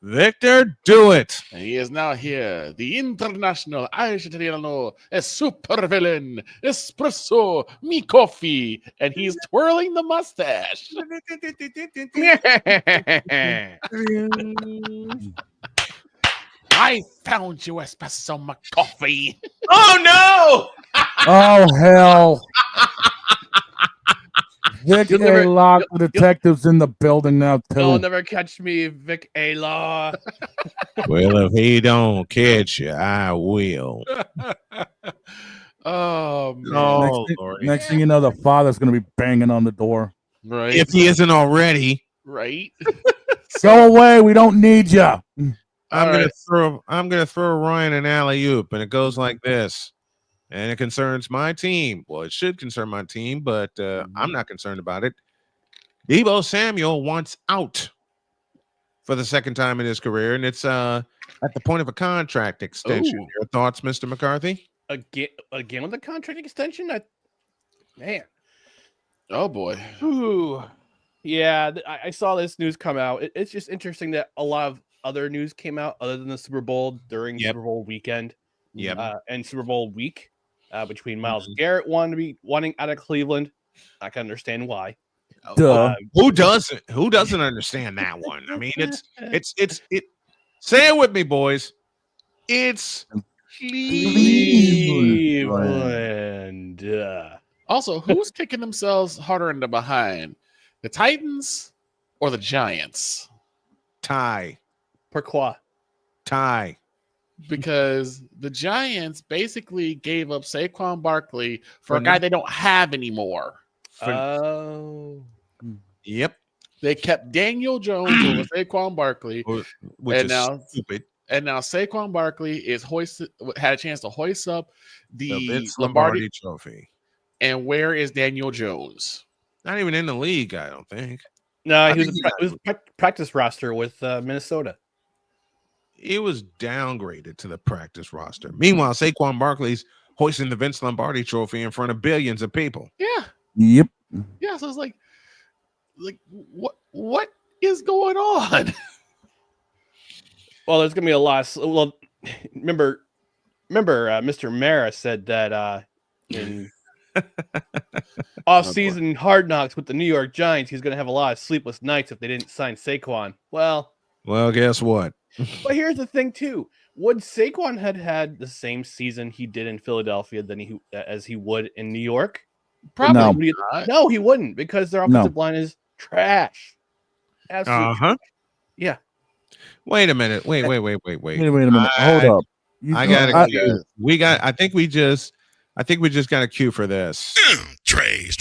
Victor, do it. And he is now here, the international Irish Italiano, a supervillain, Espresso, me coffee, and he's twirling the mustache. I found you, Espresso McCoffee. Oh Oh, hell. Vic You'll A. never- Lock, the detective's in the building now, You'll too. never catch me, Vic A. Law. no! Well, if he don't catch you, I will. Oh, man. Oh, Next, Lord. next thing you know, the father's going to be banging on the door. Right. If he isn't already, Right. Go away. We don't need you. I'm All gonna throw Ryan an alley oop, and it goes like this. And it concerns my team. Well, it should concern my team, but I'm not concerned about it. Deebo Samuel wants out for the second time in his career, and it's at the point of a contract extension. Ooh. Your thoughts, Mr. McCarthy? Again with the contract extension? Man. Oh, boy. Ooh. Yeah, I saw this news come out. It's just interesting that a lot of other news came out other than the Super Bowl during Super Bowl weekend. Yep. And Super Bowl week between Myles Garrett wanting out of Cleveland. I can understand why. Duh. Who doesn't? Who doesn't understand that one? I mean, it's. Say it with me, boys. It's Cleveland. Also, who's kicking themselves harder in the behind? The Titans or the Giants? tie. Pourquoi? Tie. Because the Giants basically gave up Saquon Barkley for a guy they don't have anymore. Oh. Yep. They kept Daniel Jones over Saquon Barkley, Which and is now stupid. and now Saquon Barkley is had a chance to hoist up The the Vince Lombardi. Lombardi Trophy. And where is Daniel Jones? Not even in the league, I don't think. No, he was a practice roster with Minnesota. It was downgraded to the practice roster. Meanwhile, Saquon Barkley's hoisting the Vince Lombardi Trophy in front of billions of people. Yeah, Yep. yeah. So it's like what is going on? Well, there's gonna be a lot. Well, remember, Mr. Mara said that in off-season Hard Knocks with the New York Giants, he's gonna have a lot of sleepless nights if they didn't sign Saquon. Well, guess what? but here's the thing too: would Saquon had the same season he did in Philadelphia as he would in New York? Probably No. not. No, he wouldn't, because their offensive line is trash. Absolutely. Uh-huh. Yeah. Wait a minute. Wait. Wait a minute. Hold up. I think we just got a cue for this. Trays.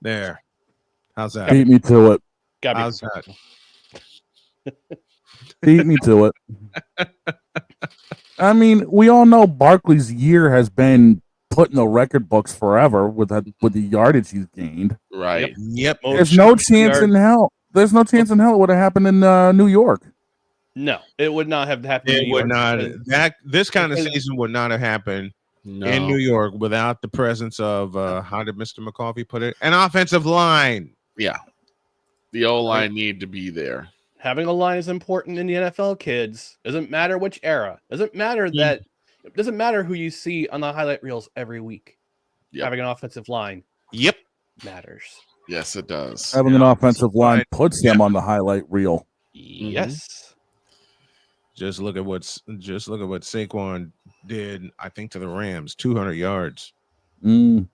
There. How's that? Beat me to it. Got me. How's that? Beat me to it. I mean, we all know Barkley's year has been put in the record books forever with the yardage he's gained. Right. Yep. There's no chance in hell. There's no chance in hell it would have happened in New York. No, it would not have happened. It would not. This kind of season would not have happened in New York without the presence of how did Mr. McCarthy put it? An offensive line. Yeah. The O-line need to be there. Having a line is important in the NFL, kids. Doesn't matter which era. Doesn't matter that. It doesn't matter who you see on the highlight reels every week. Yep. Having an offensive line Yep. matters. Yes, it does. Having an offensive line puts them on the highlight reel. Yes. Just look at what Saquon did. I think to the Rams, 200 yards. Mm.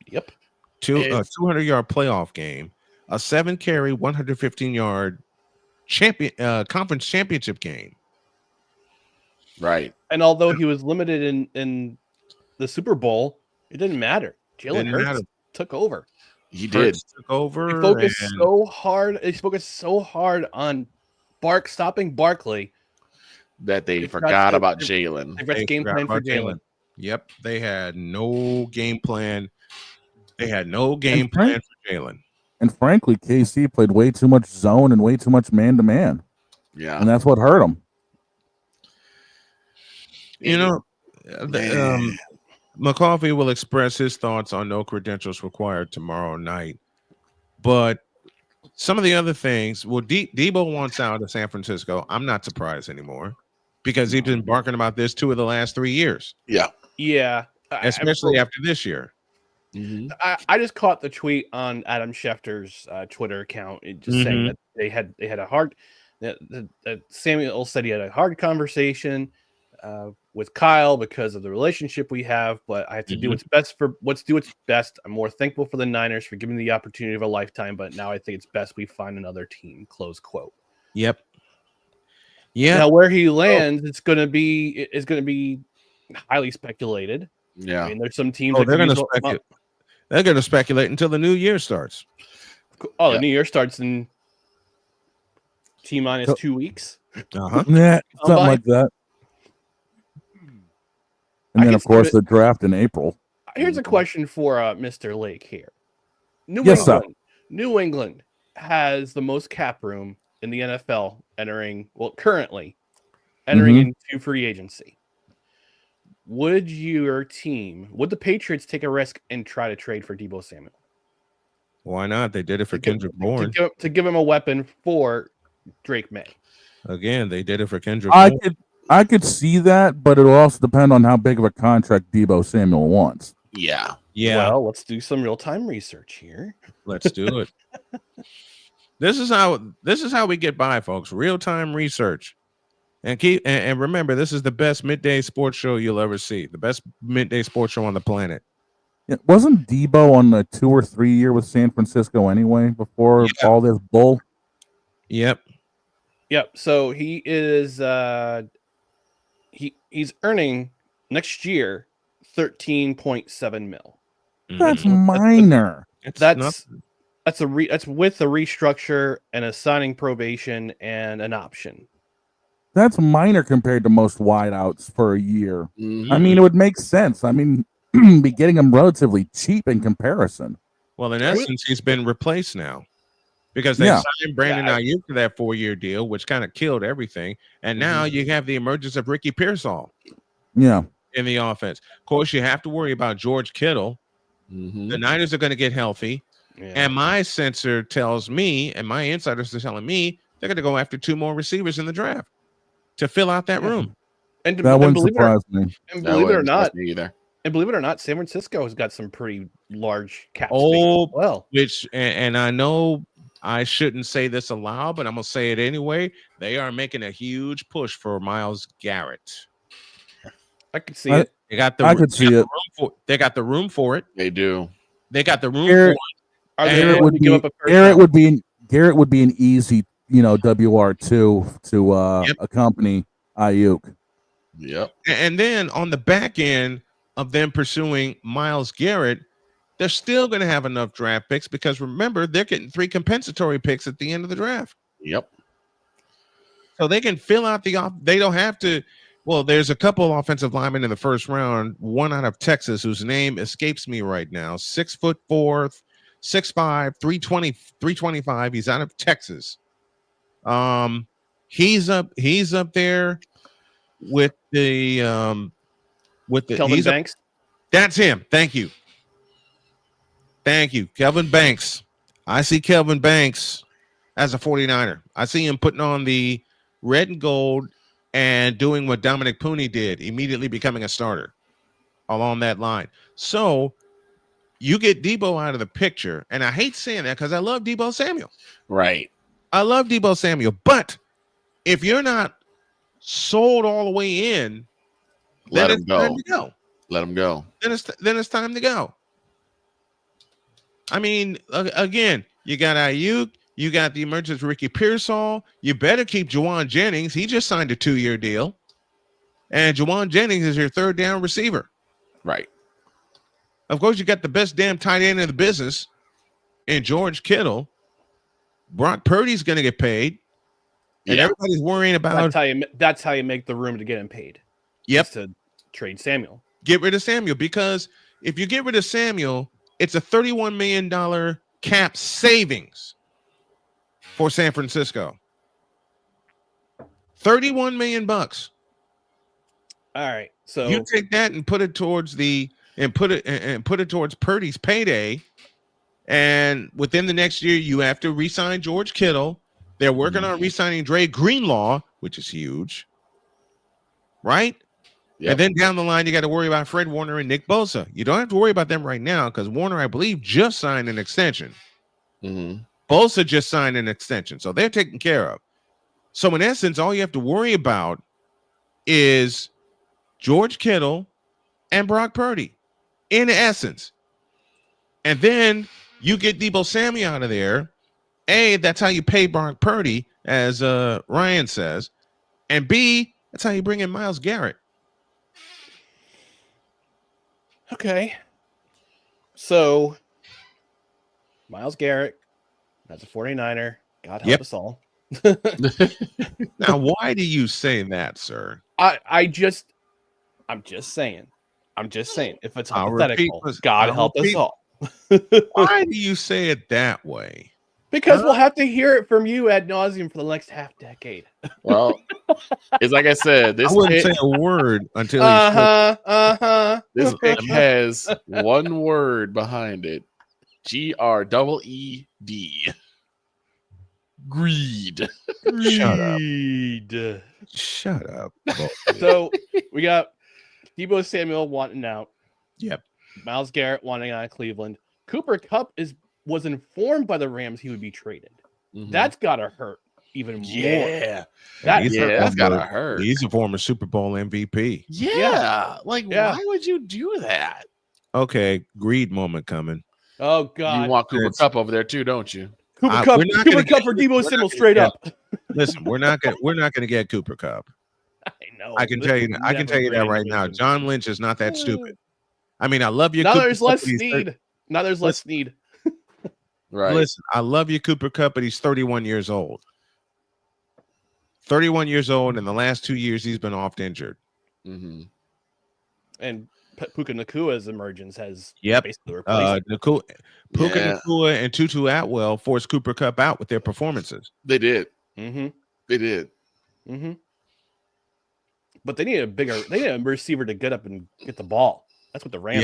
Yep. 200-yard playoff game, a 7-carry, 115-yard conference championship game. Right. And although he was limited in the Super Bowl, it didn't matter. Jalen Hurts took over. He did. Took over. He focused so hard. He focused so hard on stopping Barkley that they forgot about Jalen. They forgot the game plan for Jalen. Yep, they had no game plan. They had no game plan for Jalen. And frankly, KC played way too much zone and way too much man-to-man. Yeah. And that's what hurt them. You know, McCarthy will express his thoughts on no credentials required tomorrow night. But some of the other things, well, Deebo wants out of San Francisco. I'm not surprised anymore because he's been barking about this 2 of the last 3 years. Yeah. Especially after this year. I just caught the tweet on Adam Schefter's Twitter account, just saying that they had a hard. That Samuel said he had a hard conversation with Kyle because of the relationship we have, but I have to do what's best. I'm more thankful for the Niners for giving me the opportunity of a lifetime, but now I think it's best we find another team. Close quote. Yep. Yeah. Now where he lands, it's going to be highly speculated. Yeah. I mean, there's some teams. They're going to speculate until the new year starts. The new year starts in T-minus 2 weeks. Yeah, something like that. And then, of course, the draft in April. Here's a question for Mr. Lake here. New England has the most cap room in the NFL currently entering into free agency. Would the Patriots take a risk and try to trade for Deebo Samuel? Why not? They did it for Kendrick Bourne. To give him a weapon for Drake May. Again, they did it for Kendrick Bourne. I could see that, but it'll also depend on how big of a contract Deebo Samuel wants. Yeah. Well, let's do some real-time research here. Let's do it. This is how we get by, folks. Real-time research. And remember, this is the best midday sports show you'll ever see. The best midday sports show on the planet. Yeah, wasn't Deebo on a 2 or 3 year with San Francisco anyway before all this bull? Yep. So he is he's earning next year $13.7 mil. That's minor. That's with the restructure and a signing probation and an option. That's minor compared to most wideouts for a year. I mean, it would make sense. I mean, be getting him relatively cheap in comparison. Well, in essence, he's been replaced now because they signed Brandon Ayuk to that 4-year deal, which kind of killed everything. And now you have the emergence of Ricky Pearsall. Yeah. In the offense. Of course, you have to worry about George Kittle. The Niners are going to get healthy. Yeah. And my sensor tells me, and my insiders are telling me, they're going to go after 2 more receivers in the draft to fill out that room. And that wouldn't surprise me. And believe it or not, San Francisco has got some pretty large cap space as well. And I know I shouldn't say this aloud, but I'm going to say it anyway. They are making a huge push for Myles Garrett. I could see it. They got the room for it. They do. They got the room for it. Garrett would be an easy, WR2 to accompany Ayuk. Yep. And then on the back end of them pursuing Myles Garrett, they're still going to have enough draft picks because remember, they're getting 3 compensatory picks at the end of the draft. Yep. So they can fill out they don't have to. Well, there's a couple offensive linemen in the first round, one out of Texas whose name escapes me right now. 6'4", 6'5", 325. He's out of Texas. He's up there with the Kelvin Banks. That's him. Thank you, Kelvin Banks. I see Kelvin Banks as a 49er. I see him putting on the red and gold and doing what Dominic Pooney did, immediately becoming a starter along that line. So you get Deebo out of the picture, and I hate saying that because I love Deebo Samuel. Right. I love Deebo Samuel, but if you're not sold all the way in, let him go. Let him go. Then it's time to go. I mean, again, you got Ayuk. You got the emergence of Ricky Pearsall. You better keep Juwan Jennings. He just signed a 2-year deal. And Juwan Jennings is your 3rd down receiver. Right. Of course, you got the best damn tight end in the business in George Kittle. Brock Purdy's going to get paid. And everybody's worrying about... That's how you make the room to get him paid. Yep. To trade Samuel. Get rid of Samuel. Because if you get rid of Samuel, it's a $31 million cap savings for San Francisco. $31 million. All right. So you take that and put it towards put it towards Purdy's payday. And within the next year, you have to re-sign George Kittle. They're working on re-signing Dre Greenlaw, which is huge. Right? Yep. And then down the line, you got to worry about Fred Warner and Nick Bosa. You don't have to worry about them right now because Warner, I believe, just signed an extension. Bosa just signed an extension. So they're taken care of. So in essence, all you have to worry about is George Kittle and Brock Purdy, in essence. And then you get Deebo Samuel out of there. A, that's how you pay Brock Purdy, as Ryan says. And B, that's how you bring in Myles Garrett. Okay. So, Myles Garrett, that's a 49er. God help us all. Now, why do you say that, sir? I'm just saying. If it's hypothetical, God help us all. Why do you say it that way? Because we'll have to hear it from you ad nauseum for the next half decade. Well, it's like I said, this I wouldn't say a word until this pick has one word behind it. GREED. Greed. Shut up. So we got Deebo Samuel wanting out. Yep. Myles Garrett wanting out of Cleveland. Cooper Kupp was informed by the Rams he would be traded. That's gotta hurt even more. Yeah. That's gotta hurt. He's a former Super Bowl MVP. Yeah. Why would you do that? Okay, greed moment coming. Oh God. You want Cooper Kupp over there too, don't you? Cooper Kupp for Deebo Samuel straight up. Listen, we're not gonna get Cooper Kupp. I know. I can tell you that right now. John Lynch is not that stupid. I mean, I love you. Now there's less need. Now there's less need. Right. Listen, I love you, Cooper Kupp, but he's 31 years old. 31 years old. In the last 2 years, he's been oft injured. And Puka Nakua's emergence has basically replaced Puka Nakua and Tutu Atwell forced Cooper Kupp out with their performances. They did. They did. But they need a receiver to get up and get the ball. That's what the Rams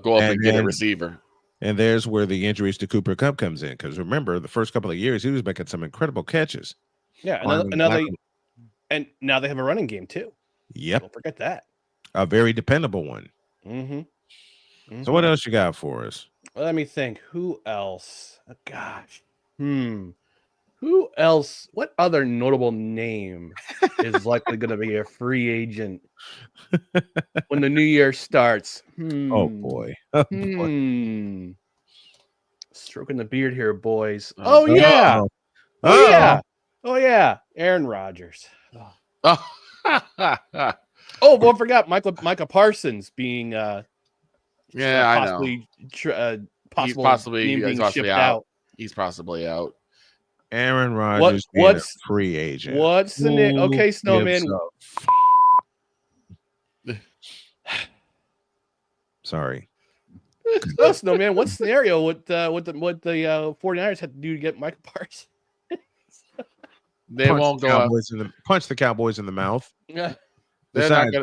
go up and get a receiver. And there's where the injuries to Cooper Kupp comes in. Because remember, the first couple of years, he was making some incredible catches. Yeah, and now they have a running game too. Yep. Don't forget that. A very dependable one. So what else you got for us? Let me think. Who else? Oh, gosh. Who else? What other notable name is likely going to be a free agent when the new year starts? Oh boy. Stroking the beard here, boys. Oh yeah. Aaron Rodgers. I forgot Micah Parsons being possibly being shipped out. He's possibly out. Aaron Rodgers being a free agent. What's the name? Okay, Snowman. Sorry. No, Snowman. What scenario what the 49ers had to do to get Micah Parsons? They won't go punch the Cowboys in the mouth. Yeah. Besides,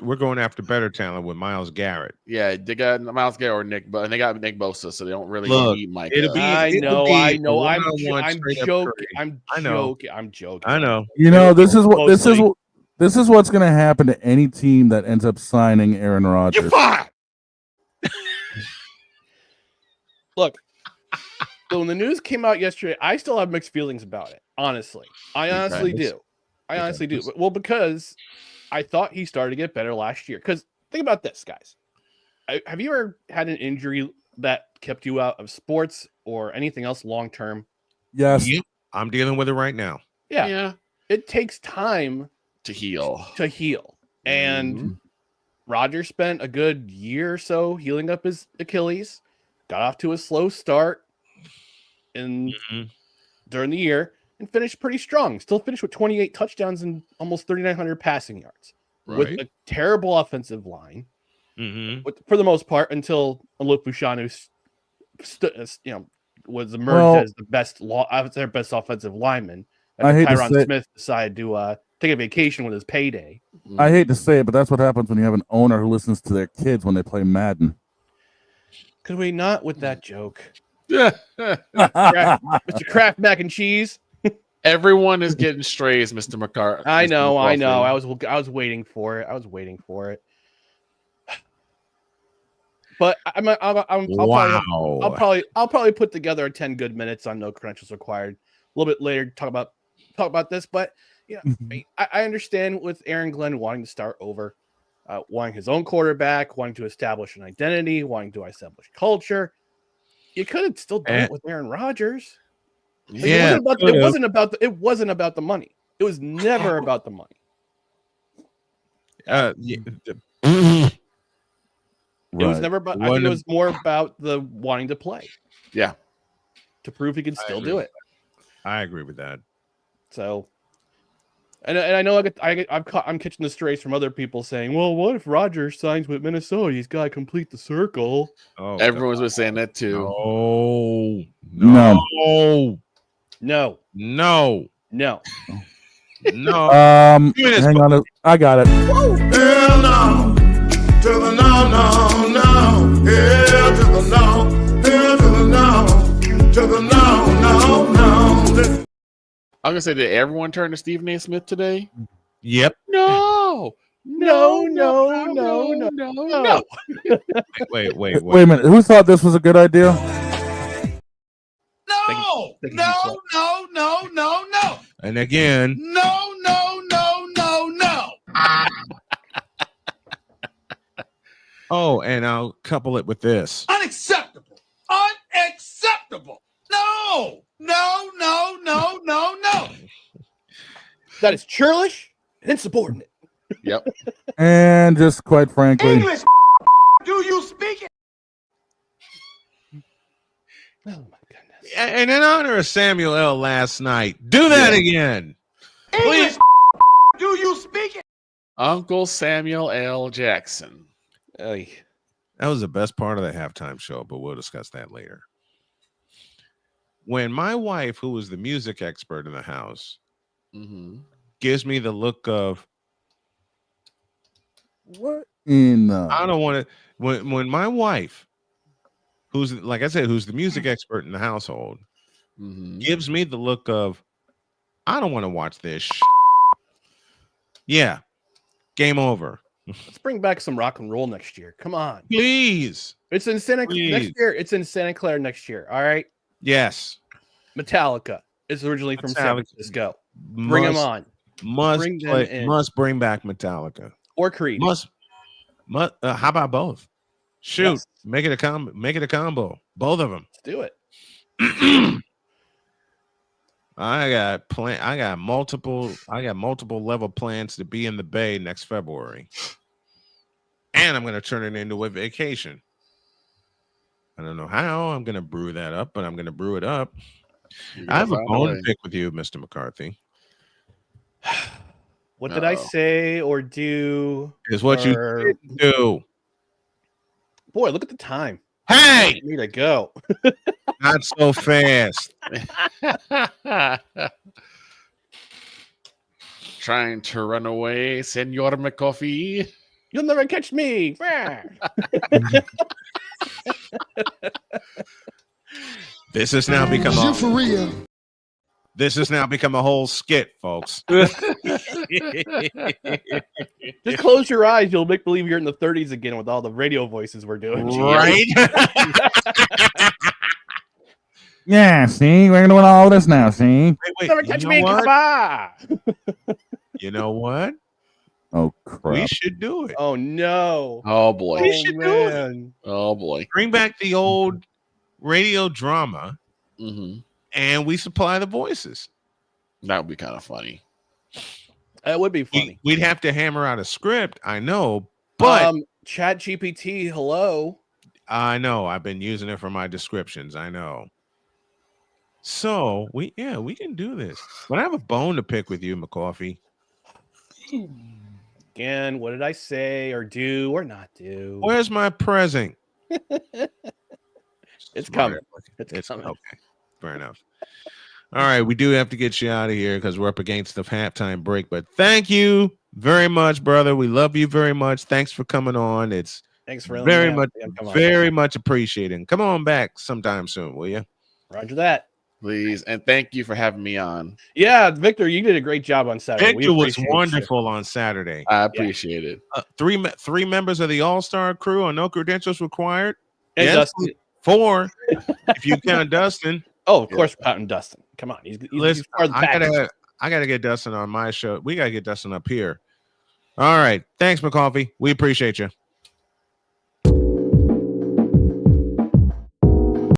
we're going after better talent with Myles Garrett. Yeah, they got Myles Garrett or Nick, and they got Nick Bosa, so they don't really need Mike. I know. I'm joking. I know. You know, this is what's going to happen to any team that ends up signing Aaron Rodgers. You're fired. Look, so when the news came out yesterday, I still have mixed feelings about it. Honestly, I honestly do. Well, because I thought he started to get better last year. Because think about this, guys. Have you ever had an injury that kept you out of sports or anything else long term? Yes. I'm dealing with it right now. Yeah. It takes time to heal. And Rodgers spent a good year or so healing up his Achilles, got off to a slow start during the year, and finished pretty strong. Still finished with 28 touchdowns and almost 3,900 passing yards with a terrible offensive line, for the most part, until Alof Bushanu was emerged as the best their best offensive lineman. I hate to Tyron say Smith decided to take a vacation with his payday. I hate to say it, but that's what happens when you have an owner who listens to their kids when they play Madden. Could we not with that joke? Yeah. Mr. Kraft mac and cheese. Everyone is getting strays, Mr. McCarthy. I know. I was waiting for it. But I'll probably put together a 10 good minutes on no credentials required a little bit later to talk about this. But I understand with Aaron Glenn wanting to start over, wanting his own quarterback, wanting to establish an identity, wanting to establish culture. You could have still done it with Aaron Rodgers. Yeah, it wasn't about the money. It was never about the money. Right. It was never about. I think it was more about the wanting to play. Yeah, to prove he can still do it. I agree with that. So, and I know I'm catching the strays from other people saying, "Well, what if Rodgers signs with Minnesota? He's got to complete the circle." Oh, everyone's been saying that too. No. Hang on, I got it. Hell no, to the no. Hell to the no. Hell to the no. To the no. I'm gonna say, did everyone turn to Stephen A. Smith today? Yep. No. Wait a minute. Who thought this was a good idea? No. And again, No. oh, and I'll couple it with this. Unacceptable. No. That is churlish and insubordinate. Yep. And just quite frankly, English. Do you speak it? Oh my goodness. And in honor of Samuel L. last night, do that again. English. Do you speak it? Uncle Samuel L. Jackson. That was the best part of the halftime show, but we'll discuss that later. When my wife, who was the music expert in the house, gives me the look of, what in I don't want to. When my wife, who's like I said, who's the music expert in the household, gives me the look of, I don't want to watch this. Yeah, game over. Let's bring back some rock and roll next year. Come on, please. It's in next year. It's in Santa Clara next year. All right. Yes. Metallica is originally from San Francisco. Bring them on. Must bring back Metallica or Creed. How about both? Shoot, yes. Make it a combo. Both of them. Let's do it. I got multiple level plans to be in the Bay next February. And I'm going to turn it into a vacation. I don't know how I'm going to brew that up, but I'm going to brew it up. I have a bone to pick with you, Mr. McCarthy. What did I say or do? Is what you didn't do. Boy, look at the time. Hey! I need to go. Not so fast. Trying to run away, Senor McCarthy. You'll never catch me. This has now become This has now become a whole skit, folks. Just close your eyes. You'll make believe you're in the 30s again with all the radio voices we're doing. Right? Yeah, see? We're doing all this now, see? Wait, never catch me. Come on. You know what? Oh, crap. We should do it. Oh, no. Oh, boy. We should do it. Oh, boy. Bring back the old radio drama. And we supply the voices. That would be kind of funny. It would be funny. We'd have to hammer out a script, I know, but Chat GPT, hello. I know. I've been using it for my descriptions. I know. So we can do this. But I have a bone to pick with you, McCarthy. Again, what did I say or do or not do? Where's my present? It's Smart coming. aleck. It's coming. Okay. Fair enough. All right, we do have to get you out of here because we're up against the halftime break. But thank you very much, brother. We love you very much. Thanks for coming on. It's Thanks for very much appreciated. Come on back sometime soon, will you? Roger that. Please. And thank you for having me on. Yeah, Victor, you did a great job on Saturday. Victor was wonderful on Saturday. I appreciate it. Three members of the All-Star crew on no credentials required. And yes, Dustin. 4 if you count Dustin. Oh, of course, Pat and Dustin. Come on, he's Listen, part of the package. I gotta get Dustin on my show. We gotta get Dustin up here. All right, thanks, McCarthy. We appreciate you.